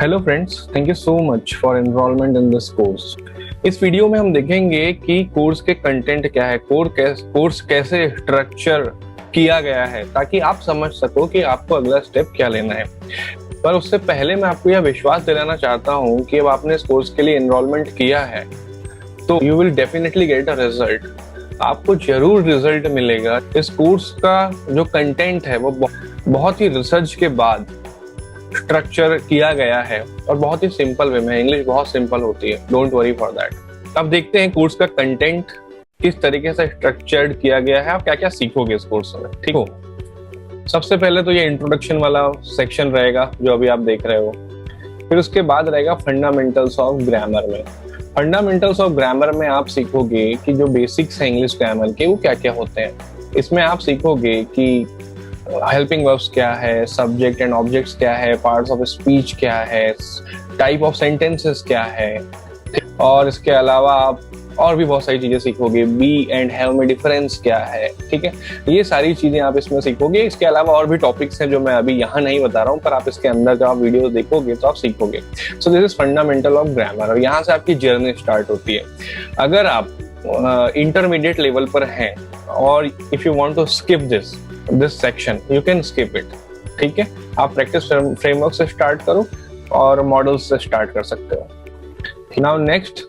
Hello friends, thank you so much for enrolment in this course. इस video में हम देखेंगे कि कोर्स के कंटेंट क्या है, कोर्स कैसे स्ट्रक्चर किया गया है, ताकि आप समझ सको कि आपको अगला स्टेप क्या लेना है। पर उससे पहले मैं आपको यह विश्वास दिलाना चाहता हूँ कि अब आपने इस कोर्स के लिए एनरोलमेंट किया है तो you will definitely get a result. आपको जरूर रिजल्ट मिलेगा। इस कोर्स का जो कंटेंट है वो बहुत ही रिसर्च के बाद स्ट्रक्चर किया गया है और बहुत ही सिंपल वे में। इंग्लिश बहुत सिंपल होती है, डोंट वरी फॉर दैट। अब देखते हैं कोर्स का कंटेंट किस तरीके से स्ट्रक्चर्ड किया गया है, आप क्या क्या सीखोगे इस कोर्स में। ठीक हो, सबसे पहले तो ये इंट्रोडक्शन वाला सेक्शन रहेगा जो अभी आप देख रहे हो। फिर उसके बाद रहेगा फंडामेंटल्स ऑफ ग्रामर में। फंडामेंटल्स ऑफ ग्रामर में आप सीखोगे कि जो बेसिक्स है इंग्लिश ग्रामर के वो क्या क्या होते हैं। इसमें आप सीखोगे कि हेल्पिंग वर्ब्स क्या है, सब्जेक्ट एंड ऑब्जेक्ट्स क्या है, पार्ट्स ऑफ स्पीच क्या है, टाइप ऑफ सेंटेंसेस क्या है, और इसके अलावा आप और भी बहुत सारी चीजें सीखोगे। बी एंड हैव में डिफरेंस क्या है, ठीक है, ये सारी चीजें आप इसमें सीखोगे। इसके अलावा और भी टॉपिक्स हैं जो मैं अभी यहाँ नहीं बता रहा हूँ, पर आप इसके अंदर जब आप वीडियो देखोगे तो आप सीखोगे। So this is fundamental of grammar, और यहाँ से आपकी जर्नी स्टार्ट होती है। अगर आप इंटरमीडिएट लेवल पर हैं और if you want to skip this section you can skip it, ठीक है। आप प्रैक्टिस फ्रेमवर्क से स्टार्ट करो और मॉडल्स से स्टार्ट कर सकते हो। नाउ नेक्स्ट,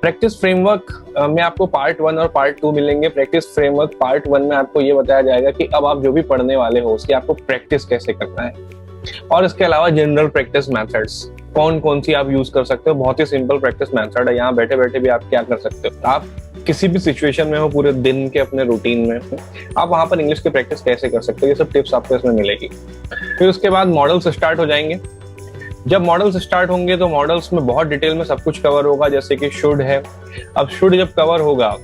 प्रैक्टिस फ्रेमवर्क में आपको पार्ट 1 और पार्ट 2 मिलेंगे। प्रैक्टिस फ्रेमवर्क पार्ट 1 में आपको ये बताया जाएगा कि अब आप जो भी पढ़ने वाले हो उसकी आपको प्रैक्टिस कैसे करना है, और इसके अलावा जनरल प्रैक्टिस मेथड्स कौन कौन सी आप यूज कर सकते हो। बहुत ही सिंपल प्रैक्टिस मेथड है, यहाँ बैठे बैठे भी आप क्या कर सकते हो। आप किसी भी सिचुएशन में हो, पूरे दिन के अपने रूटीन में आप वहां पर इंग्लिश की प्रैक्टिस कैसे कर सकते हो, ये सब टिप्स आपको इसमें मिलेगी। फिर उसके बाद मॉडल्स स्टार्ट हो जाएंगे। जब मॉडल्स स्टार्ट होंगे तो मॉडल्स में बहुत डिटेल में सब कुछ कवर होगा, जैसे कि शुड है। अब शुड जब कवर होगा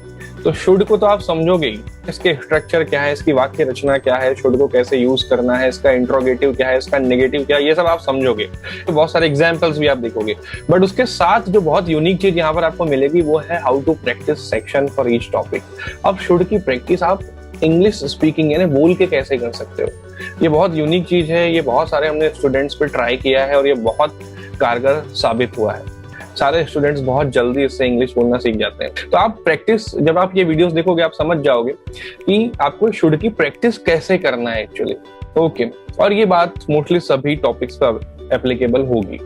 तो शुड को तो आप समझोगे ही, इसके स्ट्रक्चर क्या है, इसकी वाक्य रचना क्या है, शुड को कैसे यूज करना है, इसका इंट्रोगेटिव क्या है, इसका नेगेटिव क्या है, ये सब आप समझोगे। तो बहुत सारे एग्जांपल्स भी आप देखोगे। बट उसके साथ जो बहुत यूनिक चीज यहाँ पर आपको मिलेगी वो है how to practice section for each topic. अब शुड की प्रैक्टिस आप इंग्लिश स्पीकिंग यानी बोल के कैसे कर सकते हो, ये बहुत यूनिक चीज है। ये बहुत सारे हमने स्टूडेंट्स पे ट्राई किया है और ये बहुत कारगर साबित हुआ है। सारे स्टूडेंट्स बहुत जल्दी इससे इंग्लिश बोलना सीख जाते हैं। तो आप प्रैक्टिस, जब आप ये वीडियोस देखोगे आप समझ जाओगे कि आपको शुड की प्रैक्टिस कैसे करना है एक्चुअली। ओके, और ये बात मोस्टली सभी टॉपिक्स पर एप्लीकेबल होगी।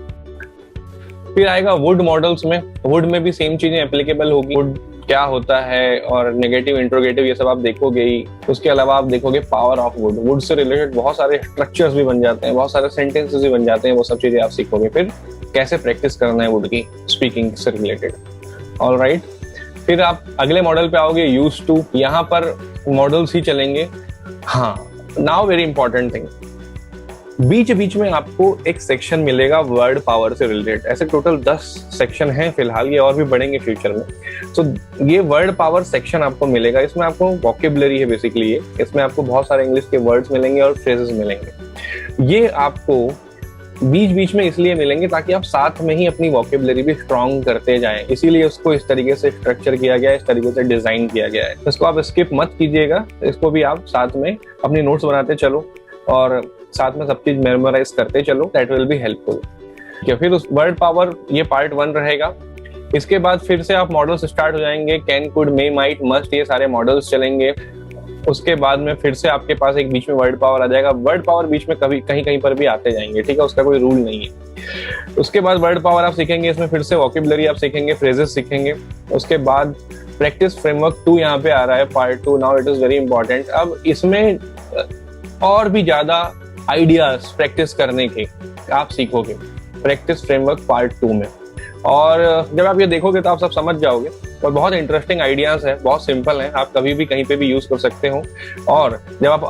फिर आएगा वुड मॉडल्स में। वुड में भी सेम चीजें एप्लीकेबल होगी। वुड क्या होता है और नेगेटिव इंट्रोगेटिव ये सब आप देखोगे ही। उसके अलावा आप देखोगे power of would. Would say related बहुत सारे स्ट्रक्चर्स भी बन जाते हैं, बहुत सारे सेंटेंसेस भी बन जाते हैं, वो सब चीजें आप सीखोगे। फिर कैसे प्रैक्टिस करना है वुड की स्पीकिंग से रिलेटेड। ऑलराइट, फिर आप अगले मॉडल पे आओगे, यूज टू। यहाँ पर मॉडल्स ही चलेंगे। हाँ, नाउ वेरी इंपॉर्टेंट थिंग, बीच बीच में आपको एक सेक्शन मिलेगा वर्ड पावर से रिलेटेड। ऐसे टोटल 10 सेक्शन हैं फिलहाल, ये और भी बढ़ेंगे फ्यूचर में। तो ये वर्ड पावर सेक्शन आपको मिलेगा। इसमें आपको वोकेबुलरी है बेसिकली ये। इसमें आपको बहुत सारे इंग्लिश के वर्ड्स मिलेंगे और फ्रेजेस मिलेंगे। ये आपको बीच बीच में इसलिए मिलेंगे ताकि आप साथ में ही अपनी वोकेबुलरी भी स्ट्रॉन्ग करते जाएं। इसीलिए उसको इस तरीके से स्ट्रक्चर किया गया है, इस तरीके से डिजाइन किया गया है। इसको आप स्किप मत कीजिएगा, इसको भी आप साथ में अपनी नोट्स बनाते चलो और साथ में सब चीज मेमोराइज करते चलो। That will be helpful. फिर उस वर्ड पावर ये पार्ट 1 रहेगा। इसके बाद फिर से आप मॉडल्स स्टार्ट हो जाएंगे। Can, could, may, might, must, ये सारे मॉडल्स चलेंगे। उसके बाद में फिर से आपके पास एक बीच में वर्ड पावर आ जाएगा। वर्ड पावर बीच में कभी कहीं कहीं पर भी आते जाएंगे, ठीक है, उसका कोई रूल नहीं है। उसके बाद वर्ड पावर आप सीखेंगे, इसमें फिर से वोकेबुलरी आप सीखेंगे, फ्रेजेस सीखेंगे। उसके बाद प्रैक्टिस फ्रेमवर्क 2 यहाँ पे आ रहा है, part 2। Now it is very important. अब इसमें और भी ज्यादा आइडियाज प्रैक्टिस करने के आप सीखोगे प्रैक्टिस फ्रेमवर्क पार्ट 2 में। और जब आप ये देखोगे तो आप सब समझ जाओगे। और बहुत इंटरेस्टिंग आइडियाज है, बहुत सिंपल है, आप कभी भी कहीं पे भी यूज कर सकते हो। और जब आप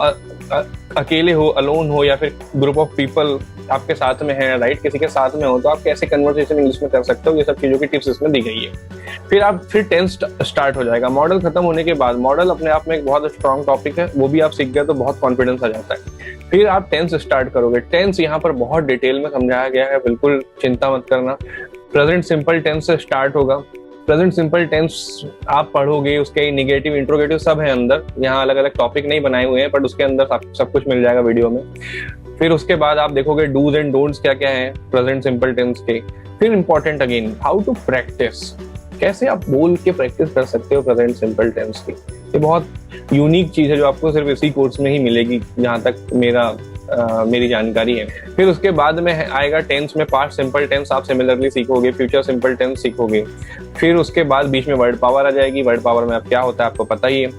अकेले हो, अलोन हो, या फिर ग्रुप ऑफ पीपल आपके साथ में है, राइट, किसी के साथ में हो, तो आप कैसे कन्वर्सेशन इंग्लिश में कर सकते हो, ये सब चीजों की टिप्स इसमें दी गई है। फिर टेंस स्टार्ट हो जाएगा। मॉडल खत्म होने के बाद, मॉडल अपने आप में एक बहुत स्ट्रॉन्ग टॉपिक है, वो भी आप सीख गए तो बहुत कॉन्फिडेंस आ जाता है। फिर आप टेंस स्टार्ट करोगे। टेंस यहाँ पर बहुत डिटेल में समझाया गया है, बिल्कुल चिंता मत करना। प्रेजेंट सिंपल टेंस से स्टार्ट होगा। प्रेजेंट सिंपल टेंस आप पढ़ोगे, उसके नेगेटिव इंट्रोगेटिव सब है अंदर। यहाँ अलग अलग टॉपिक नहीं बनाए हुए हैं, बट उसके अंदर सब कुछ मिल जाएगा वीडियो में। फिर उसके बाद आप देखोगे डूज एंड डोंट्स क्या क्या है प्रेजेंट सिंपल टेंस के। फिर important again, how to practice, कैसे आप बोल के प्रैक्टिस कर सकते हो प्रेजेंट सिंपल टेंस की। ये बहुत यूनिक चीज है जो आपको सिर्फ इसी कोर्स में ही मिलेगी जहां तक मेरी जानकारी है। फिर उसके बाद में आएगा टेंस में पास्ट सिंपल टेंस आप सिमिलरली सीखोगे, फ्यूचर सिंपल टेंस सीखोगे। फिर उसके बाद बीच में वर्ड पावर आ जाएगी, वर्ड पावर में अब क्या होता है आपको पता ही है।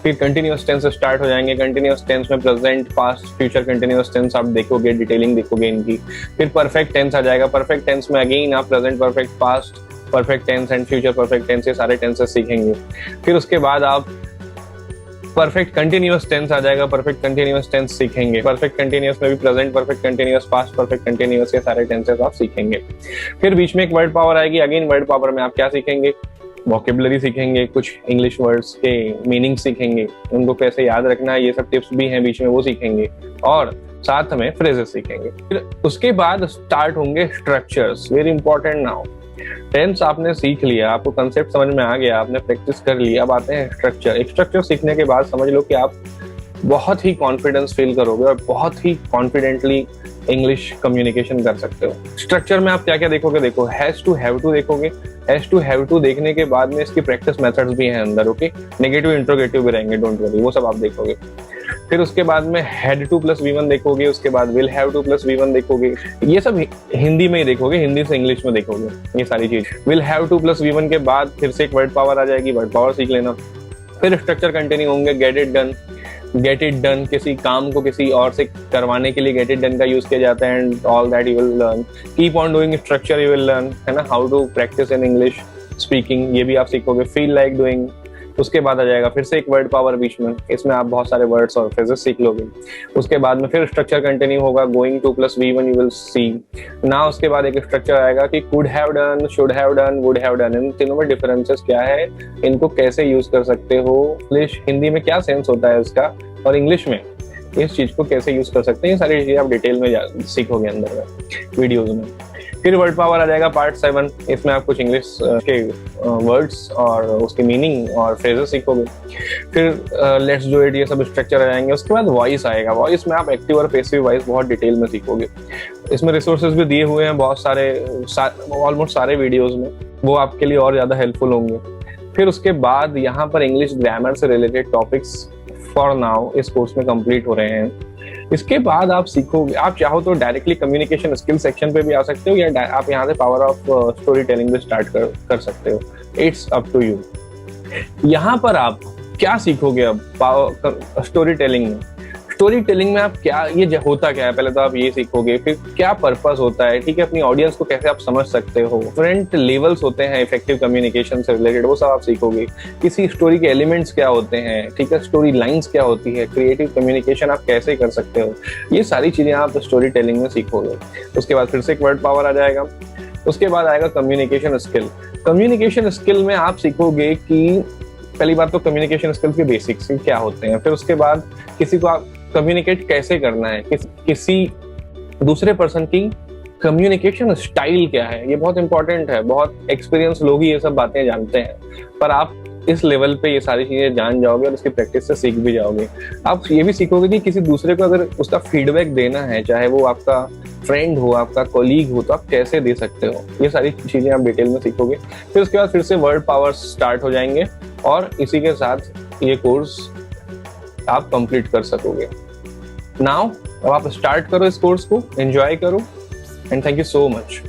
फिर कंटिन्यूअस टेंस स्टार्ट हो जाएंगे, कंटिन्यूअस टेंस में present past future continuous tense आप देखोगे, डिटेलिंग देखोगे इनकी। फिर परफेक्ट टेंस आ जाएगा, परफेक्ट टेंस में अगेन आप present perfect, past perfect tense and future perfect tense ये सारे टेंसेस सीखेंगे। फिर उसके बाद आप परफेक्ट कंटिन्यूअस टेंस आ जाएगा, परफेक्ट कंटिन्यूअस टेंस सीखेंगे। परफेक्ट कंटिन्यूअस में भी present perfect continuous, past perfect continuous ये सारे टेंसेस आप सीखेंगे। फिर बीच में एक वर्ड पावर आएगी, अगेन वर्ड पावर में आप क्या सीखेंगे, वोकेबुलरी सीखेंगे, कुछ इंग्लिश वर्ड्स के मीनिंग सीखेंगे, उनको कैसे याद रखना है ये सब टिप्स भी हैं बीच में वो सीखेंगे, और साथ में फ्रेजेस सीखेंगे। फिर उसके बाद स्टार्ट होंगे structures, very important now. Tense आपने सीख लिया, आपको कंसेप्ट समझ में आ गया, आपने प्रैक्टिस कर लिया, अब आते हैं स्ट्रक्चर। एक स्ट्रक्चर सीखने के बाद समझ लो कि आप बहुत ही कॉन्फिडेंस फील करोगे और बहुत ही कॉन्फिडेंटली इंग्लिश कम्युनिकेशन कर सकते हो। स्ट्रक्चर में आप क्या क्या देखोगे, देखो हैज टू हैव टू देखोगे, हैज टू हैव टू देखने के बाद में इसकी प्रैक्टिस मेथड्स भी हैं अंदर, ओके, नेगेटिव इंट्रोगेटिव भी रहेंगे, डोंट वरी, वो सब आप देखोगे। फिर उसके बाद में हैड टू प्लस V1 देखोगे, उसके बाद will have to plus V1 देखोगे, ये सब हिंदी में ही देखोगे, हिंदी से इंग्लिश में देखोगे ये सारी चीज। Will have to plus V1 के बाद फिर से एक वर्ड पावर आ जाएगी, वर्ड पावर सीख लेना। फिर स्ट्रक्चर कंटिन्यू होंगे, get it done, get it done किसी काम को किसी और से करवाने के लिए गेट इट डन का यूज किया जाता है, and all that you will learn. Keep on doing structure you will learn, है ना, how to practice in English speaking ये भी आप सीखोगे। फील लाइक डूइंग, उसके बाद आ जाएगा फिर से एक वर्ड पावर बीच में, इसमें आप बहुत सारे वर्ड्स और फ्रेजेस सीख लोगे। उसके बाद में फिर स्ट्रक्चर कंटिन्यू होगा, going to plus V1 you will see ना। उसके बाद एक स्ट्रक्चर आएगा कि could have done, should have done, would have done, इन तीनों में डिफरेंसेस क्या है, इनको कैसे यूज कर सकते हो, इंग्लिश हिंदी में क्या सेंस होता है इसका, और इंग्लिश में इस चीज को कैसे यूज कर सकते हैं, ये सारी चीजें आप डिटेल में सीखोगे अंदर में वीडियोज में। फिर वर्ड पावर आ जाएगा पार्ट 7, इसमें आप कुछ इंग्लिश के वर्ड्स और उसकी मीनिंग और फ्रेजेस सीखोगे। फिर लेट्स डू इट ये सब स्ट्रक्चर आ जाएंगे। उसके बाद वॉइस आएगा, वॉइस में आप एक्टिव और पैसिव वॉइस बहुत डिटेल में सीखोगे। इसमें रिसोर्सेज भी दिए हुए हैं बहुत सारे, ऑलमोस्ट सारे वीडियोज में, वो आपके लिए और ज्यादा हेल्पफुल होंगे। फिर उसके बाद यहाँ पर इंग्लिश ग्रामर से रिलेटेड टॉपिक्स फॉर नाउ इस कोर्स में कंप्लीट हो रहे हैं। इसके बाद आप सीखोगे, आप चाहो तो डायरेक्टली कम्युनिकेशन स्किल सेक्शन पे भी आ सकते हो, या आप यहाँ से पावर ऑफ स्टोरी टेलिंग भी स्टार्ट कर सकते हो, इट्स अप टू यू। यहाँ पर आप क्या सीखोगे अब स्टोरी टेलिंग में, स्टोरी टेलिंग में आप क्या, ये होता क्या है, पहले तो आप ये सीखोगे, फिर क्या पर्पस होता है, ठीक है, अपनी ऑडियंस को कैसे आप समझ सकते हो, डिफरेंट लेवल्स होते हैं इफेक्टिव कम्युनिकेशन से रिलेटेड, वो सब आप सीखोगे। किसी स्टोरी के एलिमेंट्स क्या होते हैं, ठीक है, स्टोरी लाइंस क्या होती है, क्रिएटिव कम्युनिकेशन आप कैसे कर सकते हो, ये सारी चीजें आप स्टोरी टेलिंग में सीखोगे। उसके बाद फिर से एक वर्ड पावर आ जाएगा। उसके बाद आएगा कम्युनिकेशन स्किल। कम्युनिकेशन स्किल में आप सीखोगे कि पहली बात तो कम्युनिकेशन स्किल्स के बेसिक्स क्या होते हैं, फिर उसके बाद किसी को आप कम्युनिकेट कैसे करना है, किसी दूसरे पर्सन की कम्युनिकेशन स्टाइल क्या है, ये बहुत इंपॉर्टेंट है। बहुत एक्सपीरियंस लोग ही ये सब बातें जानते हैं, पर आप इस लेवल पे ये सारी चीजें जान जाओगे और इसकी प्रैक्टिस से सीख भी जाओगे। आप ये भी सीखोगे कि किसी दूसरे को अगर उसका फीडबैक देना है, चाहे वो आपका फ्रेंड हो, आपका कोलीग हो, तो आप कैसे दे सकते हो, ये सारी चीजें आप डिटेल में सीखोगे। फिर उसके बाद फिर से वर्ड पावर स्टार्ट हो जाएंगे और इसी के साथ ये कोर्स आप कंप्लीट कर सकोगे। नाउ अब आप स्टार्ट करो इस कोर्स को, एंजॉय करो, and thank you so much.